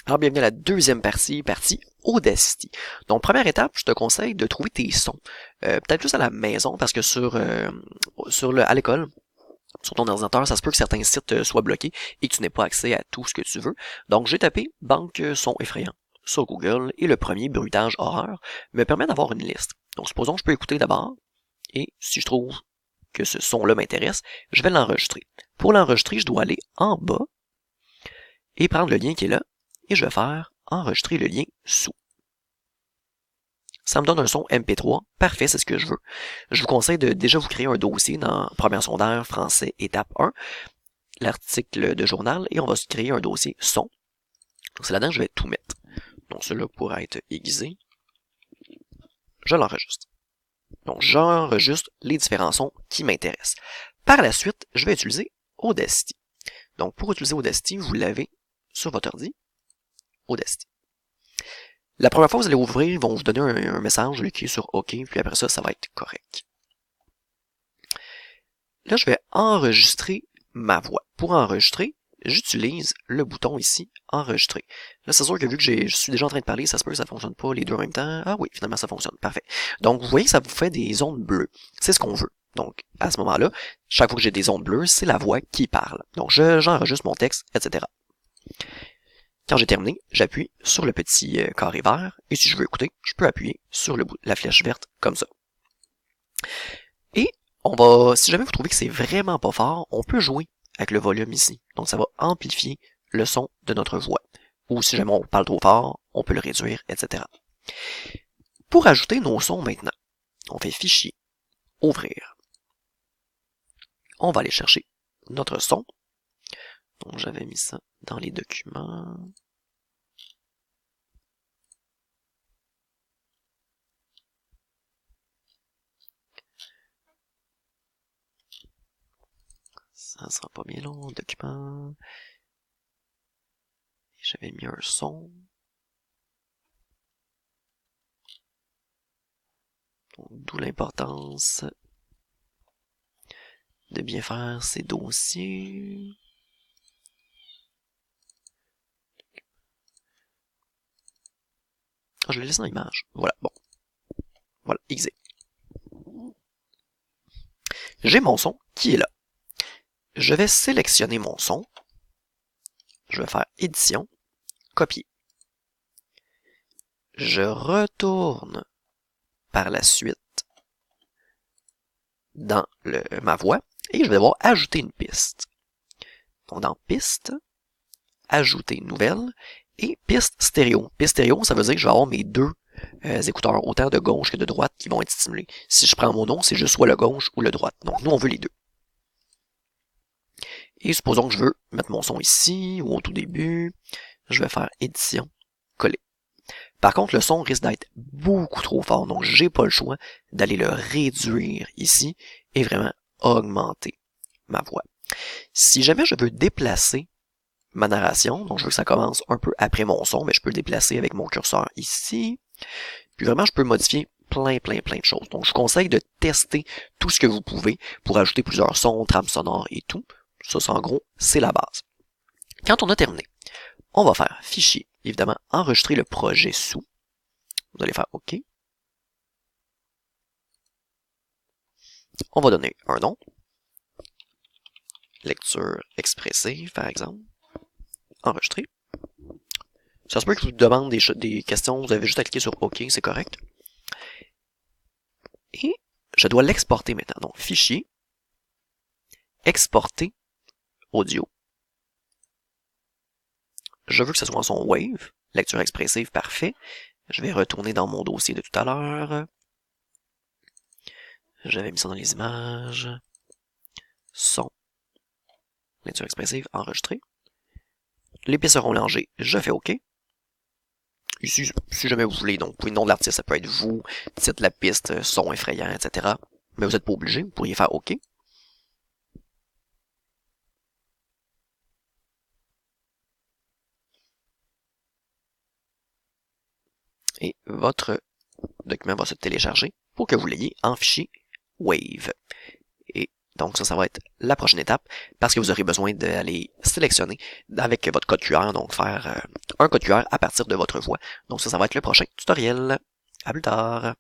Alors, bienvenue à la deuxième partie Audacity. Donc, première étape, je te conseille de trouver tes sons. Peut-être plus à la maison, parce que à l'école, sur ton ordinateur, ça se peut que certains sites soient bloqués et que tu n'aies pas accès à tout ce que tu veux. Donc, j'ai tapé banque son effrayant sur Google et le premier, bruitage horreur, me permet d'avoir une liste. Donc, supposons que je peux écouter d'abord, et si je trouve que ce son-là m'intéresse, je vais l'enregistrer. Pour l'enregistrer, je dois aller en bas et prendre le lien qui est là, et je vais faire enregistrer le lien sous. Ça me donne un son MP3, parfait, c'est ce que je veux. Je vous conseille de déjà vous créer un dossier dans Première secondaire, français, étape 1, l'article de journal, et on va se créer un dossier son. Donc c'est là-dedans que je vais tout mettre. Donc celui-là pourra être aiguisé. Je l'enregistre. Donc j'enregistre les différents sons qui m'intéressent. Par la suite, je vais utiliser Audacity. Donc pour utiliser Audacity, vous l'avez sur votre ordi, Audacity. La première fois que vous allez ouvrir, ils vont vous donner un message, vous cliquez sur OK, puis après ça, ça va être correct. Là, je vais enregistrer ma voix. Pour enregistrer, j'utilise le bouton ici, enregistrer. Là, c'est sûr que vu que je suis déjà en train de parler, ça se peut que ça fonctionne pas les deux en même temps. Ah oui, finalement, ça fonctionne. Parfait. Donc, vous voyez que ça vous fait des ondes bleues. C'est ce qu'on veut. Donc, à ce moment-là, chaque fois que j'ai des ondes bleues, c'est la voix qui parle. Donc, j'enregistre mon texte, etc. Quand j'ai terminé, j'appuie sur le petit carré vert, et si je veux écouter, je peux appuyer sur la flèche verte, comme ça. Et si jamais vous trouvez que c'est vraiment pas fort, on peut jouer avec le volume ici. Donc ça va amplifier le son de notre voix. Ou si jamais on parle trop fort, on peut le réduire, etc. Pour ajouter nos sons maintenant, on fait Fichier, Ouvrir. On va aller chercher notre son. Donc j'avais mis ça dans les documents. Ça sera pas bien long, document. J'avais mis un son. D'où l'importance de bien faire ces dossiers. Je le laisse dans l'image. Voilà, bon. Voilà, exit. J'ai mon son qui est là. Je vais sélectionner mon son. Je vais faire édition, copier. Je retourne par la suite dans ma voix et je vais devoir ajouter une piste. Donc dans piste, ajouter une nouvelle et piste stéréo. Piste stéréo, ça veut dire que je vais avoir mes deux écouteurs, autant de gauche que de droite, qui vont être stimulés. Si je prends mon nom, c'est juste soit le gauche ou le droite. Donc nous, on veut les deux. Et supposons que je veux mettre mon son ici ou au tout début. Je vais faire édition, coller. Par contre, le son risque d'être beaucoup trop fort, donc j'ai pas le choix d'aller le réduire ici et vraiment augmenter ma voix. Si jamais je veux déplacer ma narration, donc je veux que ça commence un peu après mon son, mais je peux le déplacer avec mon curseur ici. Puis vraiment, je peux modifier plein de choses. Donc je vous conseille de tester tout ce que vous pouvez pour ajouter plusieurs sons, trames sonores et tout. Ça, en gros, c'est la base. Quand on a terminé, on va faire Fichier, évidemment, enregistrer le projet sous. Vous allez faire OK. On va donner un nom. Lecture expressive, par exemple. Enregistrer. Ça se peut que je vous demande des questions, vous avez juste à cliquer sur OK, c'est correct. Et je dois l'exporter maintenant. Donc, Fichier, Exporter, Audio. Je veux que ce soit en son Wave. Lecture expressive, parfait. Je vais retourner dans mon dossier de tout à l'heure. J'avais mis ça dans les images. Son. Lecture expressive, enregistré. Les pistes seront mélangées, je fais OK. Ici, si jamais vous voulez, donc, le nom de l'artiste, ça peut être vous, titre de la piste, son effrayant, etc. Mais vous n'êtes pas obligé, vous pourriez faire OK. Et votre document va se télécharger pour que vous l'ayez en fichier Wave. Et Donc ça va être la prochaine étape parce que vous aurez besoin d'aller sélectionner avec votre code QR, donc faire un code QR à partir de votre voix. Donc ça va être le prochain tutoriel. À plus tard.